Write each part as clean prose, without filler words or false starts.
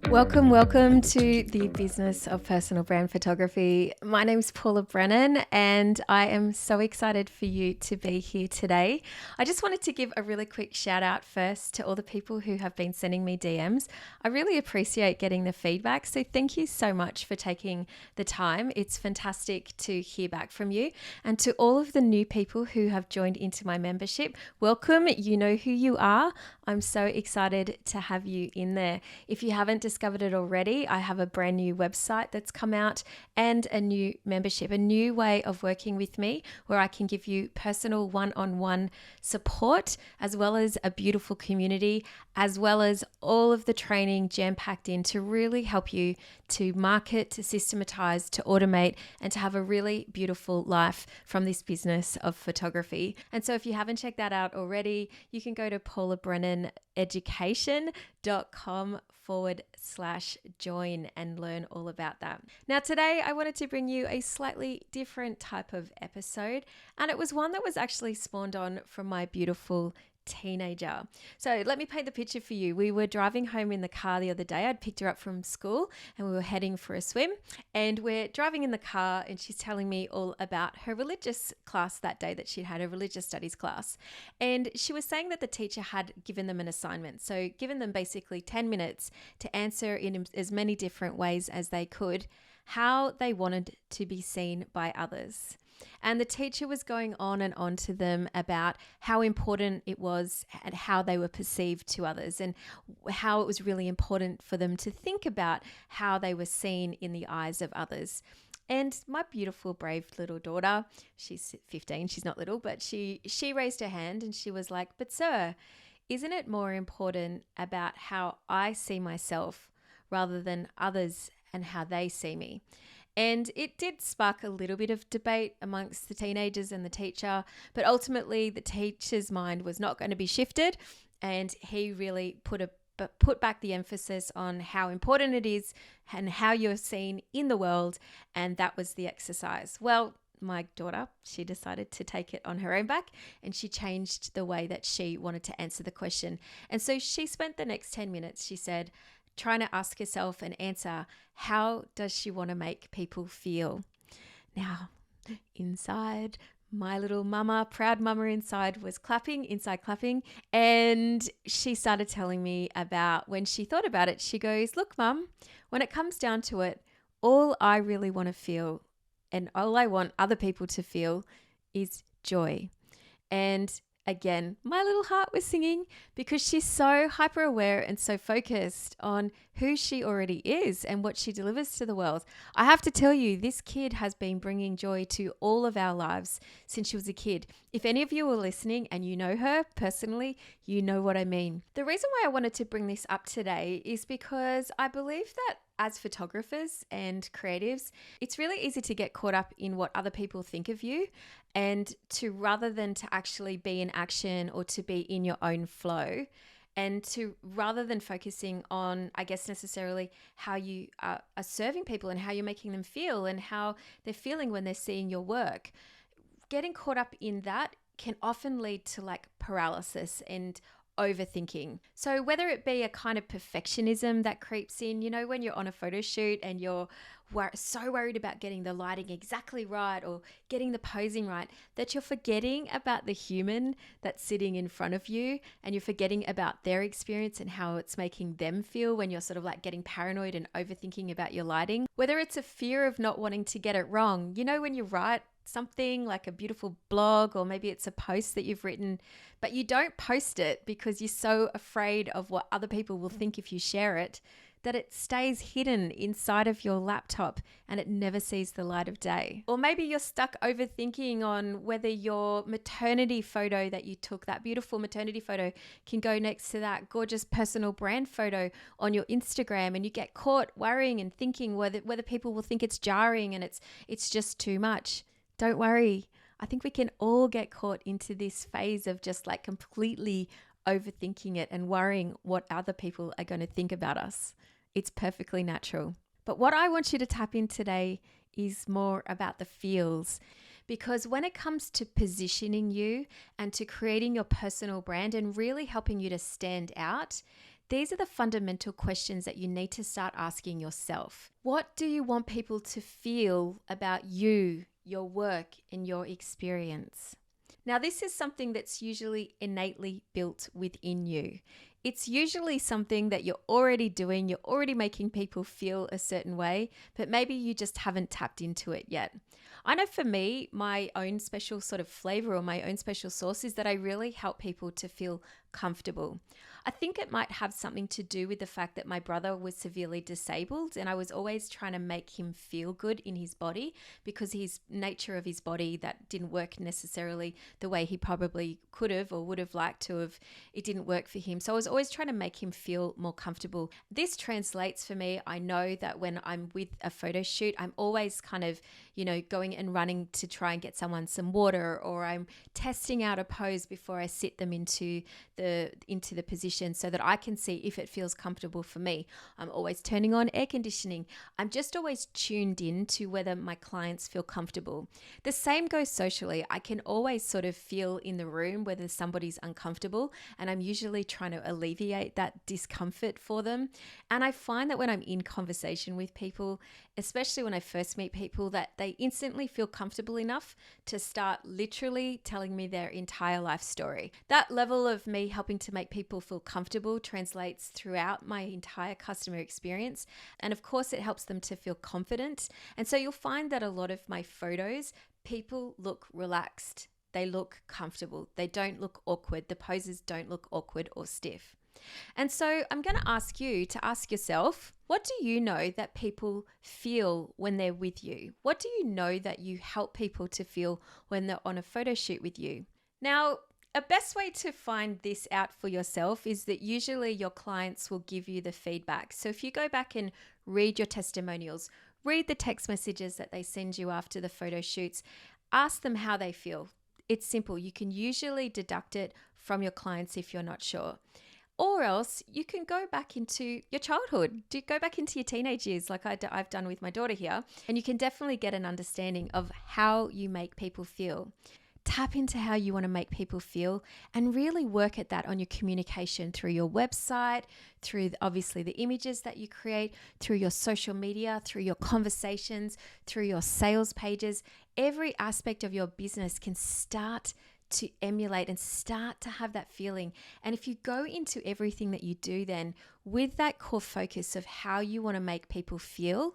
Welcome to the business of personal brand photography. My name is Paula Brennan and I am so excited for you to be here today. I just wanted to give a really quick shout out first to all the people who have been sending me DMs. I really appreciate getting the feedback, so thank you so much for taking the time. It's fantastic to hear back from you. And to all of the new people who have joined into my membership, welcome. You know who you are. I'm so excited to have you in there. If you haven't discovered it already, I have a brand new website that's come out and a new membership, a new way of working with me where I can give you personal one-on-one support, as well as a beautiful community, as well as all of the training jam-packed in to really help you to market, to systematize, to automate, and to have a really beautiful life from this business of photography. And so if you haven't checked that out already, you can go to paulabrunnaneducation.com/join and learn all about that. Now today I wanted to bring you a slightly different type of episode, and it was one that was actually spawned on from my beautiful teenager. So let me paint the picture for you. We were driving home in the car the other day. I'd picked her up from school and we were heading for a swim, and we're driving in the car and she's telling me all about her religious class that day that she'd had, a religious studies class. And she was saying that the teacher had given them an assignment. So given them basically 10 minutes to answer in as many different ways as they could how they wanted to be seen by others. And the teacher was going on and on to them about how important it was and how they were perceived to others, and how it was really important for them to think about how they were seen in the eyes of others. And my beautiful, brave little daughter, she's 15, she's not little, but she raised her hand and she was like, "But sir, isn't it more important about how I see myself rather than others and how they see me?" And it did spark a little bit of debate amongst the teenagers and the teacher, but ultimately the teacher's mind was not going to be shifted, and he really put back the emphasis on how important it is and how you're seen in the world, and that was the exercise. Well, my daughter, she decided to take it on her own back, and she changed the way that she wanted to answer the question. And so she spent the next 10 minutes, she said, trying to ask herself and answer, how does she want to make people feel? Now, inside, my little mama, proud mama inside, was clapping, and she started telling me about when she thought about it. She goes, "Look, Mum, when it comes down to it, all I really want to feel and all I want other people to feel is joy." And again, my little heart was singing because she's so hyper aware and so focused on who she already is and what she delivers to the world. I have to tell you, this kid has been bringing joy to all of our lives since she was a kid. If any of you are listening and you know her personally, you know what I mean. The reason why I wanted to bring this up today is because I believe that as photographers and creatives, it's really easy to get caught up in what other people think of you, and to rather than to actually be in action or to be in your own flow, and to rather than focusing on, I guess, necessarily how you are serving people and how you're making them feel and how they're feeling when they're seeing your work, getting caught up in that can often lead to like paralysis and overthinking. So whether it be a kind of perfectionism that creeps in, you know, when you're on a photo shoot and you're so worried about getting the lighting exactly right or getting the posing right, that you're forgetting about the human that's sitting in front of you, and you're forgetting about their experience and how it's making them feel when you're sort of like getting paranoid and overthinking about your lighting. Whether it's a fear of not wanting to get it wrong, you know, when you write something like a beautiful blog, or maybe it's a post that you've written, but you don't post it because you're so afraid of what other people will think if you share it, that it stays hidden inside of your laptop and it never sees the light of day. Or maybe you're stuck overthinking on whether your maternity photo that you took, that beautiful maternity photo, can go next to that gorgeous personal brand photo on your Instagram, and you get caught worrying and thinking whether people will think it's jarring and it's just too much. Don't worry. I think we can all get caught into this phase of just like completely overthinking it and worrying what other people are going to think about us. It's perfectly natural. But what I want you to tap in today is more about the feels, because when it comes to positioning you and to creating your personal brand and really helping you to stand out, These are the fundamental questions that you need to start asking yourself. What do you want people to feel about you, your work, and your experience? Now, this is something that's usually innately built within you. It's usually something that you're already doing, you're already making people feel a certain way, but maybe you just haven't tapped into it yet. I know for me, my own special sort of flavor or my own special sauce is that I really help people to feel comfortable. I think it might have something to do with the fact that my brother was severely disabled and I was always trying to make him feel good in his body because his nature of his body that didn't work necessarily the way he probably could have or would have liked to have. It didn't work for him. So I was always trying to make him feel more comfortable. This translates for me. I know that when I'm with a photo shoot, I'm always kind of, going and running to try and get someone some water, or I'm testing out a pose before I sit them into the position so that I can see if it feels comfortable for me. I'm always turning on air conditioning. I'm just always tuned in to whether my clients feel comfortable. The same goes socially. I can always sort of feel in the room whether somebody's uncomfortable, and I'm usually trying to alleviate that discomfort for them. And I find that when I'm in conversation with people, especially when I first meet people, that they instantly feel comfortable enough to start literally telling me their entire life story. That level of me helping to make people feel comfortable translates throughout my entire customer experience. And of course, it helps them to feel confident. And so you'll find that a lot of my photos, people look relaxed. They look comfortable. They don't look awkward. The poses don't look awkward or stiff. And so I'm going to ask you to ask yourself, what do you know that people feel when they're with you? What do you know that you help people to feel when they're on a photo shoot with you? Now, a best way to find this out for yourself is that usually your clients will give you the feedback. So if you go back and read your testimonials, read the text messages that they send you after the photo shoots, ask them how they feel. It's simple. You can usually deduct it from your clients if you're not sure. Or else you can go back into your childhood, go back into your teenage years like I've done with my daughter here, and you can definitely get an understanding of how you make people feel. Tap into how you want to make people feel and really work at that on your communication through your website, through obviously the images that you create, through your social media, through your conversations, through your sales pages. Every aspect of your business can start to emulate and start to have that feeling. And if you go into everything that you do then with that core focus of how you want to make people feel,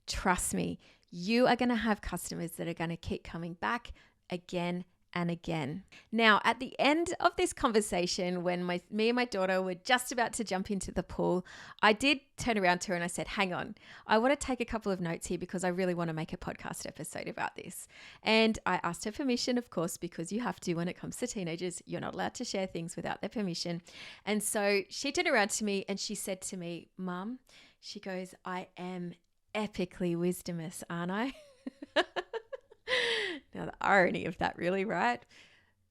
trust me, you are going to have customers that are going to keep coming back again and again. Now, at the end of this conversation, when me and my daughter were just about to jump into the pool, I did turn around to her and I said, hang on, I want to take a couple of notes here because I really want to make a podcast episode about this. And I asked her permission, of course, because you have to when it comes to teenagers. You're not allowed to share things without their permission. And so she turned around to me and she said to me, Mum, she goes, I am epically wisdomous, aren't I? Now, the irony of that, really, right?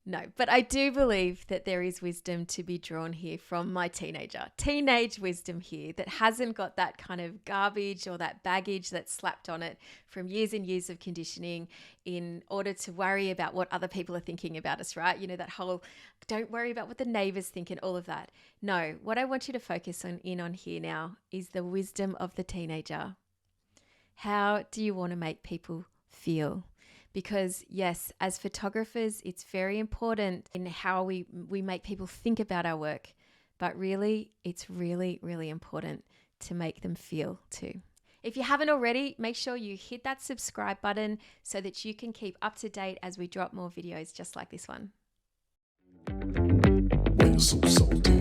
No, but I do believe that there is wisdom to be drawn here from my teenage wisdom here that hasn't got that kind of garbage or that baggage that's slapped on it from years and years of conditioning in order to worry about what other people are thinking about us, right? That whole don't worry about what the neighbors think and all of that. No, what I want you to focus on here now is the wisdom of the teenager. How do you want to make people feel? Because yes, as photographers, it's very important in how we make people think about our work. But really, it's really, really important to make them feel too. If you haven't already, make sure you hit that subscribe button so that you can keep up to date as we drop more videos just like this one. When you're so salty.